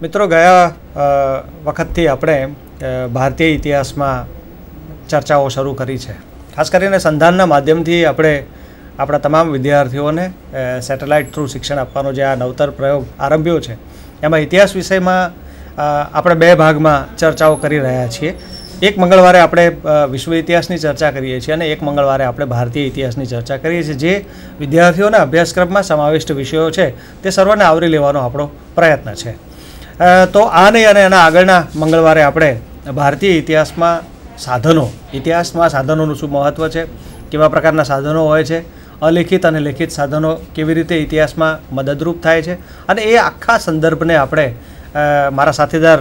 મિત્રો ગયા વખતથી આપણે ભારતીય ઇતિહાસમાં ચર્ચાઓ શરૂ કરી છે. ખાસ કરીને સંધાનના માધ્યમથી આપણે આપણા તમામ વિદ્યાર્થીઓને સેટેલાઇટ થ્રુ શિક્ષણ આપવાનો જે આ નવતર પ્રયોગ આરંભ્યો છે એમાં ઇતિહાસ વિષયમાં આપણે બે ભાગમાં ચર્ચાઓ કરી રહ્યા છીએ. એક મંગળવારે આપણે વિશ્વ ઇતિહાસની ચર્ચા કરીએ છીએ અને એક મંગળવારે આપણે ભારતીય ઇતિહાસની ચર્ચા કરીએ છીએ. જે વિદ્યાર્થીઓના અભ્યાસક્રમમાં સમાવિષ્ટ વિષયો છે તે સર્વને આવરી લેવાનો આપણો પ્રયત્ન છે. તો આ નહીં અને એના આગળના મંગળવારે આપણે ભારતીય ઇતિહાસમાં ઇતિહાસમાં સાધનોનું શું મહત્ત્વ છે, કેવા પ્રકારના સાધનો હોય છે, અલિખિત અને લેખિત સાધનો કેવી રીતે ઇતિહાસમાં મદદરૂપ થાય છે અને એ આખા સંદર્ભને આપણે મારા સાથીદાર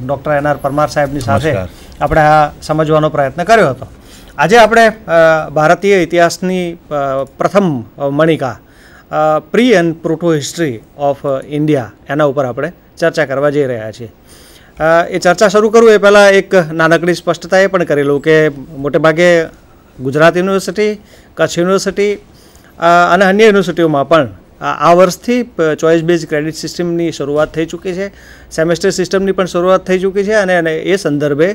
ડૉક્ટર એન.આર. પરમાર સાહેબની સાથે આપણે આ સમજવાનો પ્રયત્ન કર્યો હતો. આજે આપણે ભારતીય ઇતિહાસની પ્રથમ મણિકા pre and proto history of India એના ઉપર આપણે ચર્ચા કરવા જઈ રહ્યા છીએ. એ ચર્ચા શરૂ કરું એ પહેલાં એક નાનકડી સ્પષ્ટતા એ પણ કરેલું કે મોટેભાગે ગુજરાત યુનિવર્સિટી, કચ્છ યુનિવર્સિટી અને અન્ય યુનિવર્સિટીઓમાં પણ આ વર્ષથી ચોઇસ બેઝ ક્રેડિટ સિસ્ટમની શરૂઆત થઈ ચૂકી છે. સેમેસ્ટર સિસ્ટમની પણ શરૂઆત થઈ ચૂકી છે અને એ સંદર્ભે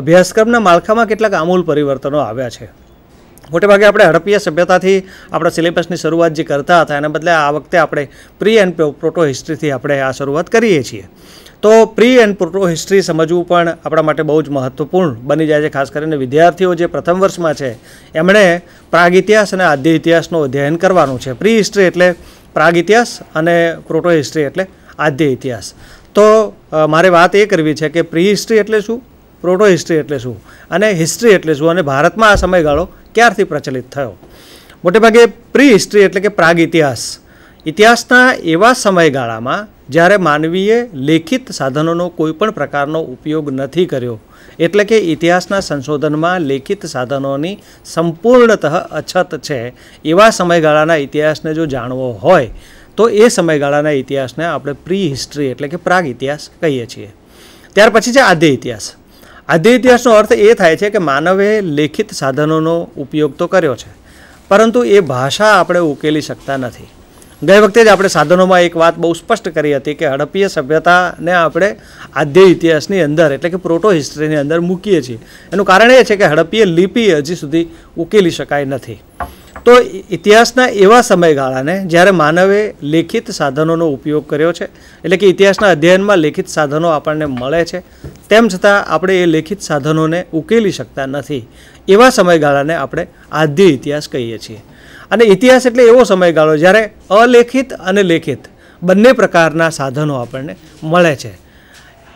અભ્યાસક્રમના માળખામાં કેટલાક આમૂલ પરિવર્તનો આવ્યા છે. મોટેભાગે આપણે હડપ્પીય સભ્યતાથી આપણા સિલેબસની શરૂઆત જે કરતા હતા એના બદલે આ વખતે આપણે પ્રી એન્ડ પ્રોટો હિસ્ટ્રીથી આપણે આ શરૂઆત કરીએ છીએ. તો પ્રી એન્ડ પ્રોટો હિસ્ટ્રી સમજવું પણ આપણા માટે બહુ જ મહત્ત્વપૂર્ણ બની જાય છે. ખાસ કરીને વિદ્યાર્થીઓ જે પ્રથમ વર્ષમાં છે એમણે પ્રાગ ઇતિહાસ અને આદ્ય ઇતિહાસનું અધ્યયન કરવાનું છે. પ્રી હિસ્ટ્રી એટલે પ્રાગ ઇતિહાસ અને પ્રોટો હિસ્ટ્રી એટલે આદ્ય ઇતિહાસ. તો મારે વાત એ કરવી છે કે પ્રી હિસ્ટ્રી એટલે શું, પ્રોટો હિસ્ટ્રી એટલે શું અને હિસ્ટ્રી એટલે શું અને ભારતમાં આ સમયગાળો ક્યારથી પ્રચલિત થયો. મોટેભાગે પ્રી હિસ્ટ્રી એટલે કે પ્રાગ ઇતિહાસના એવા સમયગાળામાં જ્યારે માનવીએ લેખિત સાધનોનો કોઈપણ પ્રકારનો ઉપયોગ નથી કર્યો, એટલે કે ઇતિહાસના સંશોધનમાં લેખિત સાધનોની સંપૂર્ણતઃ અછત છે, એવા સમયગાળાના ઇતિહાસને જો જાણવો હોય તો એ સમયગાળાના ઇતિહાસને આપણે પ્રી હિસ્ટ્રી એટલે કે પ્રાગ ઇતિહાસ કહીએ છીએ. ત્યાર પછી છે આદ્ય ઇતિહાસ. આદ્ય ઇતિહાસનો અર્થ એ થાય છે કે માનવે લેખિત સાધનોનો ઉપયોગ તો કર્યો છે પરંતુ એ ભાષા આપણે ઉકેલી શકતા નથી. ગઈ વખતે જ આપણે સાધનોમાં એક વાત બહુ સ્પષ્ટ કરી હતી કે હડપ્પીય સભ્યતાને આપણે આદ્ય ઇતિહાસની અંદર એટલે કે પ્રોટો હિસ્ટ્રીની અંદર મૂકીએ છીએ. એનું કારણ એ છે કે હડપ્પીય લિપિ હજી સુધી ઉકેલી શકાય નથી. તો ઇતિહાસના એવા સમયગાળાને જ્યારે માનવે લેખિત સાધનોનો ઉપયોગ કર્યો છે, એટલે કે ઇતિહાસના અધ્યયનમાં લેખિત સાધનો આપણને મળે છે, તેમ છતાં આપણે એ લેખિત સાધનોને ઉકેલી શકતા નથી, એવા સમયગાળાને આપણે આદ્ય ઇતિહાસ કહીએ છીએ. અને ઇતિહાસ એટલે એવો સમયગાળો જ્યારે અલેખિત અને લેખિત બંને પ્રકારના સાધનો આપણને મળે છે.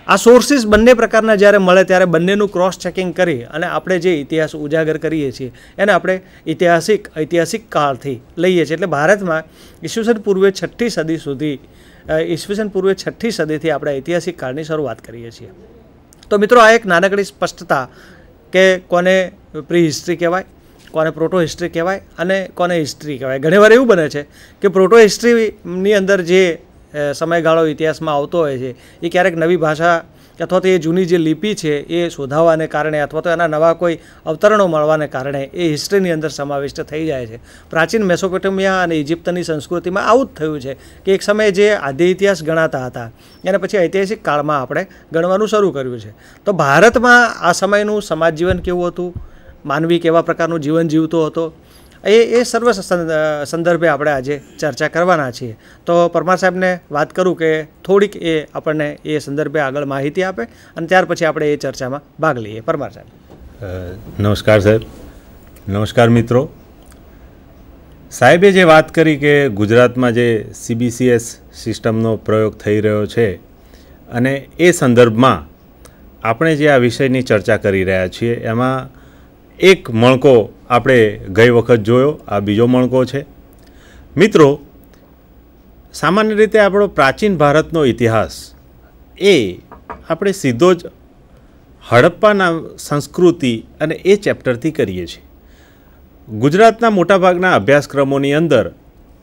આ સોર્સિસ બંને પ્રકારના જ્યારે મળે ત્યારે બંનેનું ક્રોસ ચેકિંગ કરી અને આપણે જે ઇતિહાસ ઉજાગર કરીએ છીએ એને આપણે ઐતિહાસિક કાળથી લઈએ છીએ. એટલે ભારતમાં ઈસવીસન પૂર્વે 6ઠ્ઠી સદી સુધી ઈસવીસન પૂર્વે 6ઠ્ઠી સદીથી આપણે ઐતિહાસિક કાળની શરૂઆત કરીએ છીએ. તો મિત્રો આ એક નાનકડી સ્પષ્ટતા કે કોને પ્રી હિસ્ટ્રી કહેવાય, કોને પ્રોટો હિસ્ટ્રી કહેવાય અને કોને હિસ્ટ્રી કહેવાય. ઘણીવાર એવું બને છે કે પ્રોટો હિસ્ટ્રીની અંદર જે સમયગાળો ઇતિહાસમાં આવતો હોય છે એ ક્યારેક નવી ભાષા અથવા તો એ જૂની જે લિપિ છે એ શોધાવાને કારણે અથવા તો એના નવા કોઈ અવતરણો મળવાને કારણે એ હિસ્ટ્રીની અંદર સમાવિષ્ટ થઈ જાય છે. પ્રાચીન મેસોપોટેમિયા અને ઇજિપ્તની સંસ્કૃતિમાં આવું જ થયું છે કે એક સમયે જે આદ્ય ઇતિહાસ ગણાતા હતા એને પછી ઐતિહાસિક કાળમાં આપણે ગણવાનું શરૂ કર્યું છે. તો ભારતમાં આ સમયનું સમાજ જીવન કેવું હતું, માનવી કેવા પ્રકારનું જીવન જીવતો હતો, એ સર્વ સંદર્ભે આપણે આજે ચર્ચા કરવાના છીએ. તો પરમાર સાહેબને વાત કરું કે થોડીક એ આપણને એ સંદર્ભે આગળ માહિતી આપે અને ત્યાર પછી આપણે એ ચર્ચામાં ભાગ લઈએ. પરમાર સાહેબ. નમસ્કાર સાહેબ. નમસ્કાર મિત્રો. સાહેબે જે વાત કરી કે ગુજરાતમાં જે CBCS સિસ્ટમનો પ્રયોગ થઈ રહ્યો છે અને એ સંદર્ભમાં આપણે જે આ વિષયની ચર્ચા કરી રહ્યા છીએ એમાં એક મણકો આપણે ગઈ વખત જોયો, આ બીજો મણકો છે. મિત્રો, સામાન્ય રીતે આપણો પ્રાચીન ભારતનો ઇતિહાસ એ આપણે સીધો જ હડપ્પાના સંસ્કૃતિ અને એ ચેપ્ટરથી કરીએ છીએ. ગુજરાતના મોટાભાગના અભ્યાસક્રમોની અંદર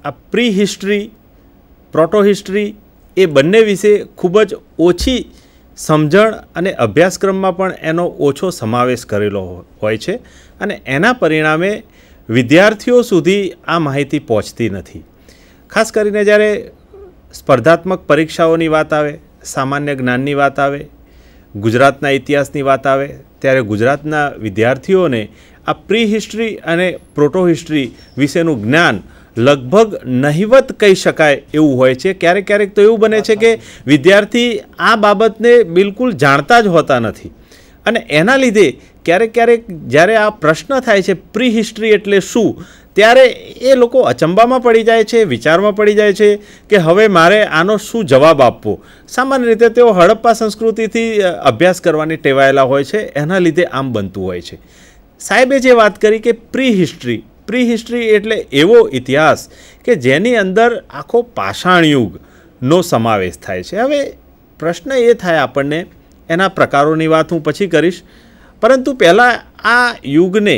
આ પ્રી હિસ્ટ્રી, પ્રોટો હિસ્ટ્રી એ બંને વિશે ખૂબ જ ઓછી સમજણ અને અભ્યાસક્રમમાં પણ એનો ઓછો સમાવેશ કરેલો હોય છે અને એના પરિણામે વિદ્યાર્થીઓ સુધી આ માહિતી પહોંચતી નથી. ખાસ કરીને જ્યારે સ્પર્ધાત્મક પરીક્ષાઓની વાત આવે સામાન્ય જ્ઞાનની વાત આવે, ગુજરાતના ઇતિહાસની વાત આવે, ત્યારે ગુજરાતના વિદ્યાર્થીઓને આ પ્રી હિસ્ટ્રી અને પ્રોટો હિસ્ટ્રી વિશેનું જ્ઞાન લગભગ નહિવત કહી શકાય એવું હોય છે. ક્યારેક ક્યારેક તો એવું બને છે કે વિદ્યાર્થી આ બાબતને બિલકુલ જાણતા જ હોતા નથી, અને એના લીધે ક્યારેક ક્યારેક જ્યારે આ પ્રશ્ન થાય છે પ્રી હિસ્ટ્રી એટલે શું, ત્યારે એ લોકો અચંબામાં પડી જાય છે, વિચારમાં પડી જાય છે કે હવે મારે આનો શું જવાબ આપવો. સામાન્ય રીતે તેઓ હડપ્પા સંસ્કૃતિથી અભ્યાસ કરવાની ટેવાયેલા હોય છે, એના લીધે આમ બનતું હોય છે. સાહેબે જે વાત કરી કે પ્રી હિસ્ટ્રી એટલે એવો ઇતિહાસ કે જેની અંદર આખો પાષાણ યુગનો સમાવેશ થાય છે. હવે પ્રશ્ન એ થાય આપણને, એના પ્રકારોની વાત હું પછી કરીશ, પરંતુ પહેલાં આ યુગને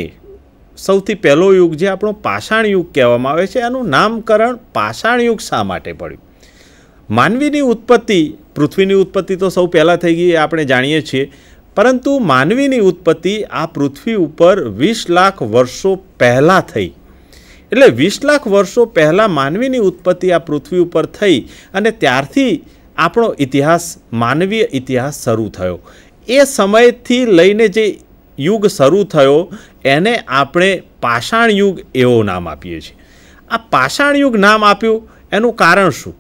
સૌથી પહેલો યુગ જે આપણો પાષાણ યુગ કહેવામાં આવે છે, એનું નામકરણ પાષાણ યુગ શા માટે પડ્યું? માનવીની ઉત્પત્તિ, પૃથ્વીની ઉત્પત્તિ તો સૌ પહેલાં થઈ ગઈ એ આપણે જાણીએ છીએ, પરંતુ માનવીની ઉત્પત્તિ આ પૃથ્વી ઉપર 20 લાખ વર્ષો પહેલાં થઈ. એટલે 20 લાખ વર્ષો પહેલાં માનવીની ઉત્પત્તિ આ પૃથ્વી ઉપર થઈ, અને ત્યારથી આપણો ઇતિહાસ, માનવીય ઇતિહાસ શરૂ થયો. એ સમયથી લઈને જે યુગ શરૂ થયો એને આપણે પાષાણ યુગ એવું નામ આપીએ છીએ. આ પાષાણ યુગ નામ આપ્યું એનું કારણ શું?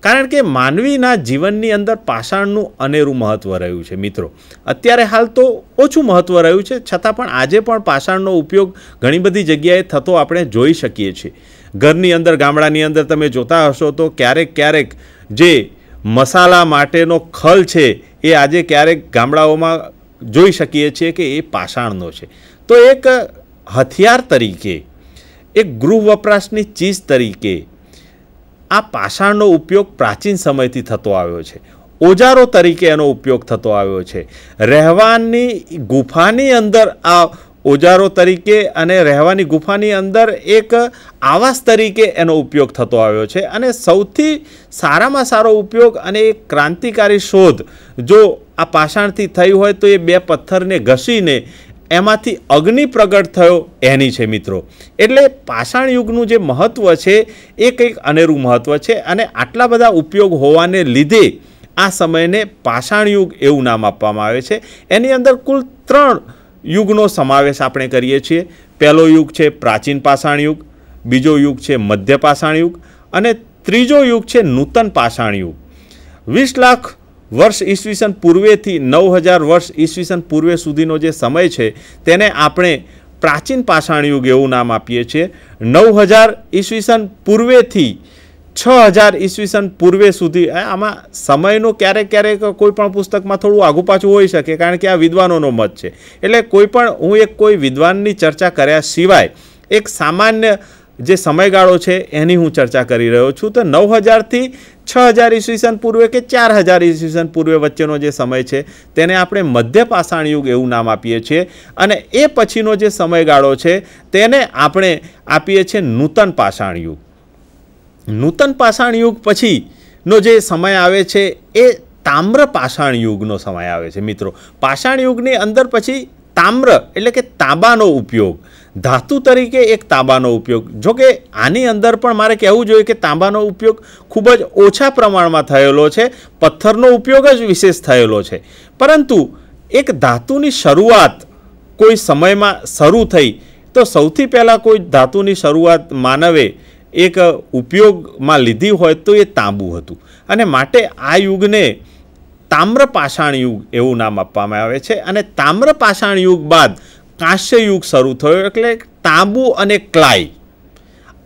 કારણ કે માનવીના જીવનની અંદર પાષાણનું અનેરું મહત્ત્વ રહ્યું છે. મિત્રો, અત્યારે હાલ તો ઓછું મહત્ત્વ રહ્યું છે, છતાં પણ આજે પણ પાષાણનો ઉપયોગ ઘણી બધી જગ્યાએ થતો આપણે જોઈ શકીએ છીએ. ઘરની અંદર, ગામડાની અંદર તમે જોતા હશો તો ક્યારેક ક્યારેક જે મસાલા માટેનો ખલ છે એ આજે ક્યારેક ગામડાઓમાં જોઈ શકીએ છીએ કે એ પાષાણનો છે. તો એક હથિયાર તરીકે, એક ગૃહ વપરાશની ચીજ તરીકે આ પાષાણનો ઉપયોગ પ્રાચીન સમયથી થતો આવ્યો છે. ઓજારો તરીકે એનો ઉપયોગ થતો આવ્યો છે. રહેવાની ગુફાની અંદર આ ઓજારો તરીકે અને રહેવાની ગુફાની અંદર એક આવાસ તરીકે એનો ઉપયોગ થતો આવ્યો છે. અને સૌથી સારામાં સારો ઉપયોગ અને એક ક્રાંતિકારી શોધ જો આ પાષાણથી થઈ હોય તો એ બે પથ્થરને ઘસીને એમાંથી અગ્નિ પ્રગટ થયો એની છે. મિત્રો, એટલે પાષાણ યુગનું જે મહત્ત્વ છે એ કંઈક અનેરું મહત્ત્વ છે, અને આટલા બધા ઉપયોગ હોવાને લીધે આ સમયને પાષાણ યુગ એવું નામ આપવામાં આવે છે. એની અંદર કુલ 3 યુગનો સમાવેશ આપણે કરીએ છીએ. પહેલો યુગ છે પ્રાચીન પાષાણ યુગ, બીજો યુગ છે મધ્ય પાષાણ યુગ, અને ત્રીજો યુગ છે નૂતન પાષાણ યુગ. 20 લાખ વર્ષ ઈસવીસન પૂર્વેથી 9000 વર્ષ ઈસવીસન પૂર્વે સુધીનો જે સમય છે તેને આપણે પ્રાચીન પાષાણ યુગ એવું નામ આપીએ છીએ. 9000 ઈસવીસન પૂર્વેથી 6000 ઈસવીસન પૂર્વે સુધી. આમાં સમયનો ક્યારેક ક્યારેક કોઈ પણ પુસ્તકમાં થોડું આગું પાછું હોઈ શકે, કારણ કે આ વિદ્વાનોનો મત છે. એટલે હું કોઈ વિદ્વાનની ચર્ચા કર્યા સિવાય એક સામાન્ય જે સમયગાળો છે એની હું ચર્ચા કરી રહ્યો છું. તો 9000થી 6000 ઈસવીસન પૂર્વે કે 4000 ઈસવીસન પૂર્વે વચ્ચેનો જે સમય છે તેને આપણે મધ્ય પાષાણ યુગ એવું નામ આપીએ છીએ, અને એ પછીનો જે સમયગાળો છે તેને આપણે આપીએ છીએ નૂતન પાષાણ યુગ. નૂતન પાષાણ યુગ પછીનો જે સમય આવે છે એ તામ્ર પાષાણ યુગનો સમય આવે છે. મિત્રો, પાષાણ યુગની અંદર પછી તામ્ર એટલે કે તાંબાનો ઉપયોગ, ધાતુ તરીકે એક તાંબાનો ઉપયોગ. જોકે આની અંદર પણ મારે કહેવું જોઈએ કે તાંબાનો ઉપયોગ ખૂબ જ ઓછા પ્રમાણમાં થયેલો છે, પથ્થરનો ઉપયોગ જ વિશેષ થયેલો છે. પરંતુ એક ધાતુની શરૂઆત કોઈ સમયમાં શરૂ થઈ તો સૌથી પહેલાં કોઈ ધાતુની શરૂઆત માનવે એક ઉપયોગમાં લીધી હોય તો એ તાંબુ હતું, અને માટે આ યુગને તામ્ર પાષાણ યુગ એવું નામ આપવામાં આવે છે. અને તામ્ર પાષાણ યુગ બાદ કાંસ્ય યુગ શરૂ થયો, એટલે તાંબુ અને ક્લાય.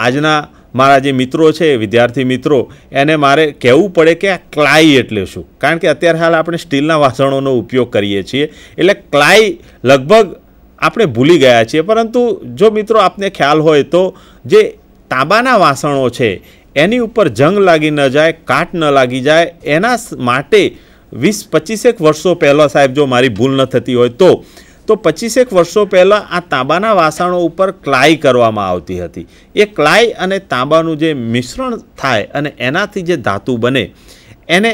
આજના મારા જે મિત્રો છે, વિદ્યાર્થી મિત્રો, એને મારે કહેવું પડે કે આ ક્લાય એટલે શું, કારણ કે અત્યારે હાલ આપણે સ્ટીલના વાસણોનો ઉપયોગ કરીએ છીએ, એટલે ક્લાય લગભગ આપણે ભૂલી ગયા છીએ. પરંતુ જો મિત્રો આપને ખ્યાલ હોય તો જે તાંબાના વાસણો છે એની ઉપર જંગ લાગી ન જાય, કાટ ન લાગી જાય, એના માટે 20-25 વર્ષો પહેલાં, સાહેબ જો મારી ભૂલ ન થતી હોય તો 25 વર્ષો પહેલાં આ તાંબાના વાસણો ઉપર ક્લાય કરવામાં આવતી હતી. એ ક્લાય અને તાંબાનું જે મિશ્રણ થાય અને એનાથી જે ધાતુ બને એને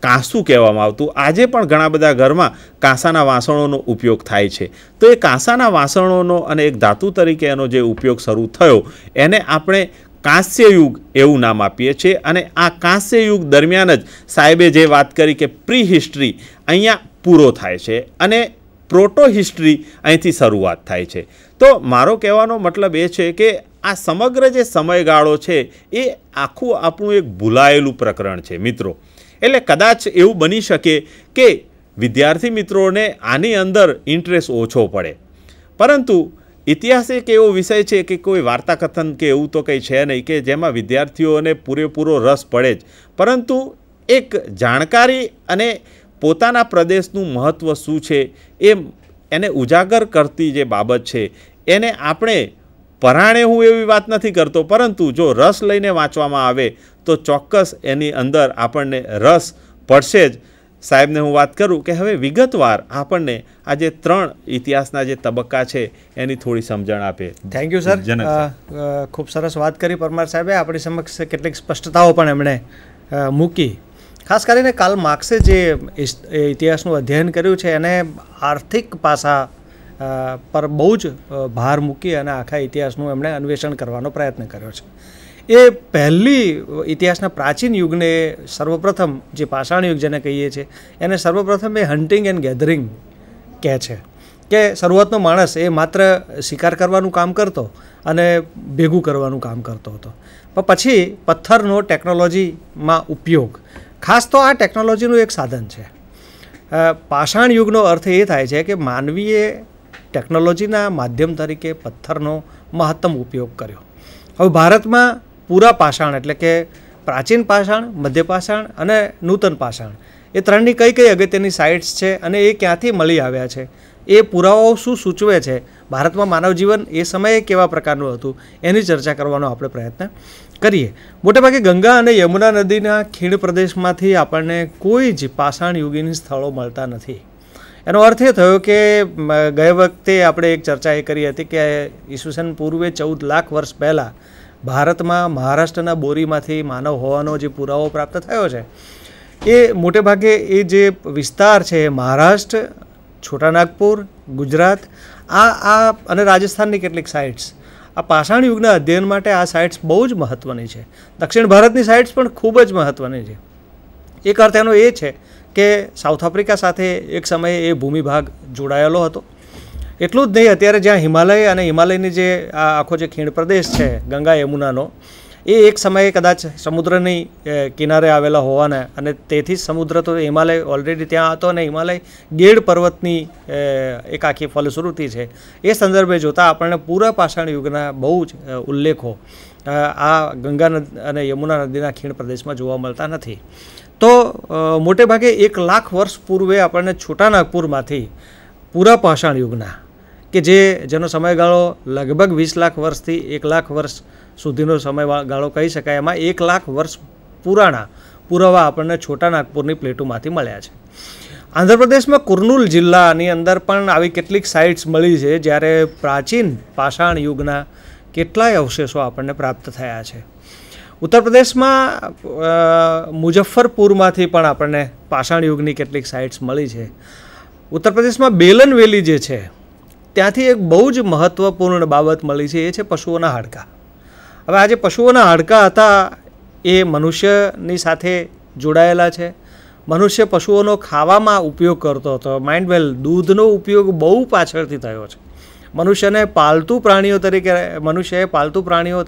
કાંસું કહેવામાં આવતું. આજે પણ ઘણા બધા ઘરમાં કાંસાના વાસણોનો ઉપયોગ થાય છે. તો એ કાંસાના વાસણોનો અને એક ધાતુ તરીકે એનો જે ઉપયોગ શરૂ થયો એને આપણે કાંસ્ય યુગ એવું નામ આપીએ છીએ. અને આ કાંસ્ય યુગ દરમિયાન જ સાહેબે જે વાત કરી કે પ્રી હિસ્ટ્રી અહીંયા પૂરો થાય છે અને પ્રોટો હિસ્ટ્રી અહીંથી શરૂઆત થાય છે. તો મારો કહેવાનો મતલબ એ છે કે આ સમગ્ર જે સમયગાળો છે એ આખું આપણું એક ભૂલાયેલું પ્રકરણ છે મિત્રો. એટલે કદાચ એવું બની શકે કે વિદ્યાર્થી મિત્રોને આની અંદર ઇન્ટરેસ્ટ ઓછો પડે, પરંતુ ઇતિહાસ એક એવો વિષય છે કે કોઈ વાર્તા કથન કે એવું તો કંઈ છે નહીં કે જેમાં વિદ્યાર્થીઓને પૂરેપૂરો રસ પડે જ, પરંતુ એક જાણકારી અને પોતાના પ્રદેશનું મહત્ત્વ શું છે એને ઉજાગર કરતી જે બાબત છે એને આપણે પરાણે, હું એવી વાત નથી કરતો, પરંતુ જો રસ લઈને વાંચવામાં આવે તો ચોક્કસ એની અંદર આપણને રસ પડશે જ. સાહેબને હું વાત કરું કે હવે વિગતવાર આપણને આ જે 3 ઇતિહાસના જે તબક્કા છે એની થોડી સમજણ આપે. Thank you sir. ખૂબ સરસ વાત કરી પરમાર સાહેબે. આપણી સમક્ષ કેટલીક સ્પષ્ટતાઓ પણ એમણે મૂકી. ખાસ કરીને કાર્લ માર્ક્સે જે ઇતિહાસનું અધ્યયન કર્યું છે એને આર્થિક પાસા પર બહુ જ ભાર મૂકી અને આખા ઇતિહાસનું એમણે અન્વેષણ કરવાનો પ્રયત્ન કર્યો છે. એ પહેલી ઇતિહાસના પ્રાચીન યુગને સર્વપ્રથમ જે પાષાણ યુગ જેને કહીએ છીએ એને સર્વપ્રથમ એ હન્ટિંગ એન્ડ ગેધરિંગ કહે છે કે શરૂઆતનો માણસ એ માત્ર શિકાર કરવાનું કામ કરતો અને ભેગું કરવાનું કામ કરતો હતો, પણ પછી પથ્થરનો ટેકનોલોજીમાં ઉપયોગ, ખાસ તો આ ટેકનોલોજીનું એક સાધન છે. પાષાણ યુગનો અર્થ એ થાય છે કે માનવીએ ટેકનોલોજીના માધ્યમ તરીકે પથ્થરનો મહત્તમ ઉપયોગ કર્યો. હવે ભારતમાં પૂરા પાષાણ એટલે કે પ્રાચીન પાષાણ, મધ્ય પાષાણ અને નૂતન પાષાણ એ ત્રણની કઈ કઈ અગત્યની સાઇટ્સ છે અને એ ક્યાંથી મળી આવ્યા છે, એ પુરાવાઓ શું સૂચવે છે, ભારતમાં માનવ જીવન એ સમયે કેવા પ્રકારનું હતું, એની ચર્ચા કરવાનો આપણે પ્રયત્ન કરીએ. મોટેભાગે ગંગા અને યમુના નદીના ખીણ પ્રદેશમાંથી આપણને કોઈ જ પાષાણ યુગીન સ્થળો મળતા નથી. એનો અર્થ એ થયો કે ગયે વખતે આપણે એક ચર્ચા એ કરી હતી કે ઈસવીસન પૂર્વે 14 લાખ વર્ષ પહેલાં ભારતમાં મહારાષ્ટ્રના બોરીમાંથી માનવ હોવાનો જે પુરાવો પ્રાપ્ત થયો છે એ મોટેભાગે એ જે વિસ્તાર છે મહારાષ્ટ્ર, છોટાનાગપુર, ગુજરાત આ અને રાજસ્થાનની કેટલીક સાઇટ્સ, આ પાષાણ યુગના અધ્યયન માટે આ સાઇટ્સ બહુ જ મહત્ત્વની છે. દક્ષિણ ભારતની સાઇટ્સ પણ ખૂબ જ મહત્ત્વની છે. એક અર્થ એનો એ છે કે સાઉથ આફ્રિકા સાથે એક સમયે એ ભૂમિભાગ જોડાયેલો હતો. એટલું જ નહીં, અત્યારે જ્યાં હિમાલય અને હિમાલયની જે આ આખો જે ખીણ પ્રદેશ છે ગંગા યમુનાનો, એ એક સમયે કદાચ સમુદ્રની કિનારે આવેલા હોવાના અને તેથી સમુદ્ર તો હિમાલય ઓલરેડી ત્યાં હતો અને હિમાલય ગેડ પર્વતની એક આખી ફલશ્રુતિ છે. એ સંદર્ભે જોતાં આપણને પૂરા પાષાણ યુગના બહુ જ ઉલ્લેખો આ ગંગા અને યમુના નદીના ખીણ પ્રદેશમાં જોવા મળતા નથી. તો મોટે ભાગે 1 લાખ વર્ષ પૂર્વે આપણને છોટાનાગપુરમાંથી પૂરા પાષાણ યુગના કે જેનો સમયગાળો લગભગ 20 લાખ વર્ષથી 1 લાખ વર્ષ સુધીનો સમયગાળો કહી શકાય, એમાં 1 લાખ વર્ષ પુરાણા પુરાવા આપણને છોટાનાગપુરની પ્લેટોમાંથી મળ્યા છે. આંધ્રપ્રદેશમાં કુર્નૂલ જિલ્લાની અંદર પણ આવી કેટલીક સાઇટ્સ મળી છે, જ્યારે પ્રાચીન પાષાણ યુગના કેટલાય અવશેષો આપણને પ્રાપ્ત થયા છે. ઉત્તર પ્રદેશમાં મુઝફ્ફરપુરમાંથી પણ આપણને પાષાણ યુગની કેટલીક સાઇટ્સ મળી છે. ઉત્તર પ્રદેશમાં બેલન વેલી જે છે ત્યાંથી એક બહુ જ મહત્ત્વપૂર્ણ બાબત મળી છે, એ છે પશુઓના હાડકાં. હવે આ જે પશુઓના હાડકાં હતા એ મનુષ્યની સાથે જોડાયેલા છે. મનુષ્ય પશુઓનો ખાવામાં ઉપયોગ કરતો હતો. માઇન્ડ વેલ, દૂધનો ઉપયોગ બહુ પાછળથી થયો છે. મનુષ્યએ પાલતુ પ્રાણીઓ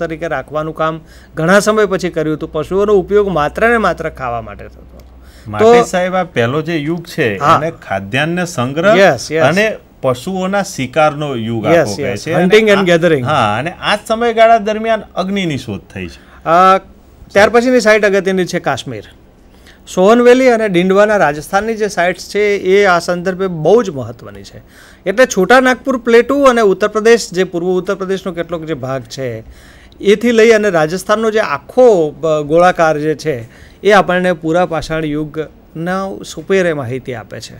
તરીકે રાખવાનું કામ ઘણા સમય પછી કર્યું હતું. પશુઓનો ઉપયોગ માત્ર ને માત્ર ખાવા માટે થતો હતો. માટે સાહેબ આ પહેલો જે યુગ છે એને ખાદ્યાન્ન સંગ્રહ અને પશુઓના શિકારનો યુગ આપો કહે છે, હન્ટિંગ એન્ડ ગેધરિંગ. હા, અને આ સમયગાળા દરમિયાન અગ્નિની શોધ થઈ છે. ત્યાર પછીની સાઇટ અગત્યની છે કાશ્મીર. સોહન વેલી અને ડિંડવાના રાજસ્થાનની જે સાઇટ્સ છે એ આ સંદર્ભે બહુ જ મહત્ત્વની છે. એટલે છોટાનાગપુર પ્લેટુ અને ઉત્તર પ્રદેશ, જે પૂર્વ ઉત્તર પ્રદેશનો કેટલોક જે ભાગ છે એથી લઈ અને રાજસ્થાનનો જે આખો ગોળાકાર જે છે એ આપણને પૂરા પાષાણ યુગના સુપેરે માહિતી આપે છે.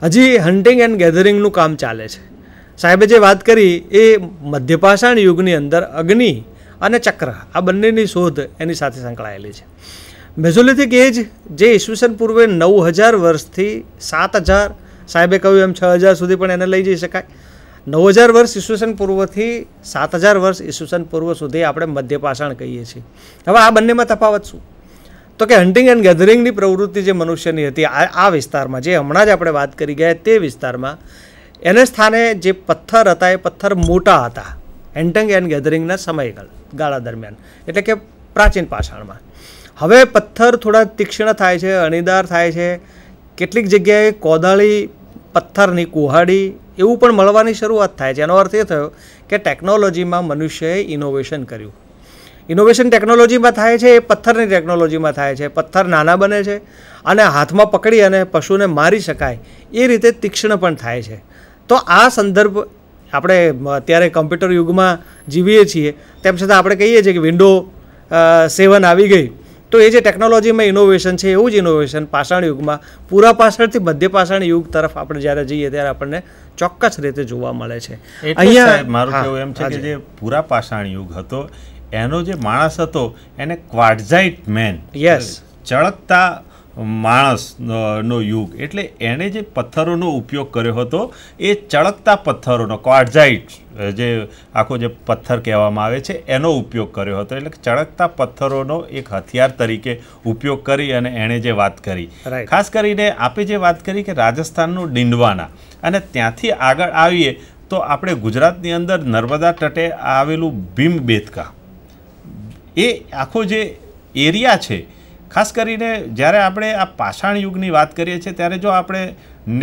હજી હન્ટિંગ એન્ડ ગેધરિંગનું કામ ચાલે છે. સાહેબે જે વાત કરી એ મધ્ય પાષાણ યુગની અંદર અગ્નિ અને ચક્ર આ બંનેની શોધ એની સાથે સંકળાયેલી છે. મેઝોલિથિક એજ જે ઈસવીસન પૂર્વે 9000 વર્ષથી 7000, સાહેબે કહ્યું એમ 6000 સુધી પણ એને લઈ જઈ શકાય, 9000 વર્ષ ઈસવીસન પૂર્વથી 7000 વર્ષ ઈસવીસન પૂર્વ સુધી આપણે મધ્ય પાષાણ કહીએ છીએ. હવે આ બંનેમાં તફાવત શું? તો કે હન્ટિંગ એન્ડ ગેધરિંગની પ્રવૃત્તિ જે મનુષ્યની હતી આ વિસ્તારમાં, જે હમણાં જ આપણે વાત કરી ગયા તે વિસ્તારમાં, એને સ્થાને જે પથ્થર હતા એ પથ્થર મોટા હતા હન્ટિંગ એન્ડ ગેધરિંગના સમયગાળા દરમિયાન, એટલે કે પ્રાચીન પાષાણમાં. હવે પથ્થર થોડા તીક્ષ્ણ થાય છે, અણીદાર થાય છે, કેટલીક જગ્યાએ કોદાળી, પથ્થરની કુહાડી એવું પણ મળવાની શરૂઆત થાય છે. એનો અર્થ એ થયો કે ટેકનોલોજીમાં મનુષ્યએ ઇનોવેશન કર્યું. ઇનોવેશન ટેકનોલોજીમાં થાય છે, એ પથ્થરની ટેકનોલોજીમાં થાય છે. પથ્થર નાના બને છે અને હાથમાં પકડી અને પશુને મારી શકાય એ રીતે તીક્ષ્ણ પણ થાય છે. તો આ સંદર્ભ આપણે અત્યારે કમ્પ્યુટર યુગમાં જીવીએ છીએ, તેમ છતાં આપણે કહીએ છીએ કે વિન્ડો 7 આવી ગઈ. તો એ જે ટેકનોલોજીમાં ઇનોવેશન છે એવું જ ઇનોવેશન પાષાણ યુગમાં પૂરા પાષાણથી મધ્ય પાષાણ યુગ તરફ આપણે જ્યારે જઈએ ત્યારે આપણને ચોક્કસ રીતે જોવા મળે છે. અહીંયા મારું કહેવું એમ છે કે જે પૂરા પાષાણ યુગ હતો એનો જે માણસ હતો એને ક્વાર્ટઝાઇટ મેન, ચળકતા માણસ નો યુગ, એટલે એણે જે પથ્થરોનો ઉપયોગ કર્યો હતો એ ચળકતા પથ્થરોનો, ક્વાર્ટઝાઇટ જે આખો જે પથ્થર કહેવામાં આવે છે એનો ઉપયોગ કર્યો હતો. એટલે ચળકતા પથ્થરોનો એક હથિયાર તરીકે ઉપયોગ કરી અને એણે જે વાત કરી, ખાસ કરીને આપણે જે વાત કરી કે રાજસ્થાનનું ડીંડવાના, અને ત્યાંથી આગળ આવીએ તો આપણે ગુજરાતની અંદર નર્મદા તટે આવેલું ભીમબેટકા, એ આખો જે એરિયા છે, ખાસ કરીને જ્યારે આપણે આ પાષાણ યુગની વાત કરીએ છીએ ત્યારે જો આપણે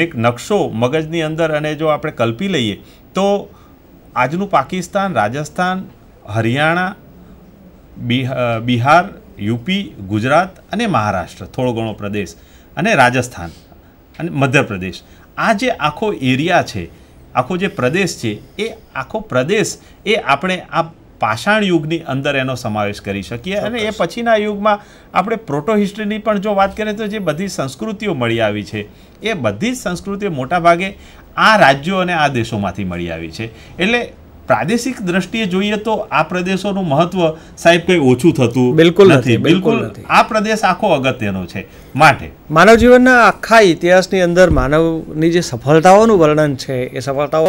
એક નકશો મગજની અંદર અને જો આપણે કલ્પી લઈએ તો આજનું પાકિસ્તાન, રાજસ્થાન, હરિયાણા, બિહાર, યુપી, ગુજરાત અને મહારાષ્ટ્ર, થોડો ઘણો પ્રદેશ, અને રાજસ્થાન અને મધ્યપ્રદેશ, આ જે આખો એરિયા છે, આખો જે પ્રદેશ છે, એ આખો પ્રદેશ એ આપણે આ પાષાણ યુગની અંદર એનો સમાવેશ કરી શકીએ. અને એ પછીના યુગમાં આપણે પ્રોટો હિસ્ટ્રીની પણ જો વાત કરીએ તો જે બધી સંસ્કૃતિઓ મળી આવી છે એ બધી જ સંસ્કૃતિઓ મોટાભાગે આ રાજ્યો અને આ દેશોમાંથી મળી આવી છે. એટલે પ્રાદેશિક દ્રષ્ટિએ જોઈએ તો આ પ્રદેશોનું મહત્વ સાહેબ કંઈ ઓછું થતું બિલકુલ નથી. આ પ્રદેશ આખો અગત્યનો છે. માટે માનવ જીવનના આખા ઇતિહાસની અંદર માનવની જે સફળતાઓનું વર્ણન છે એ સફળતાઓ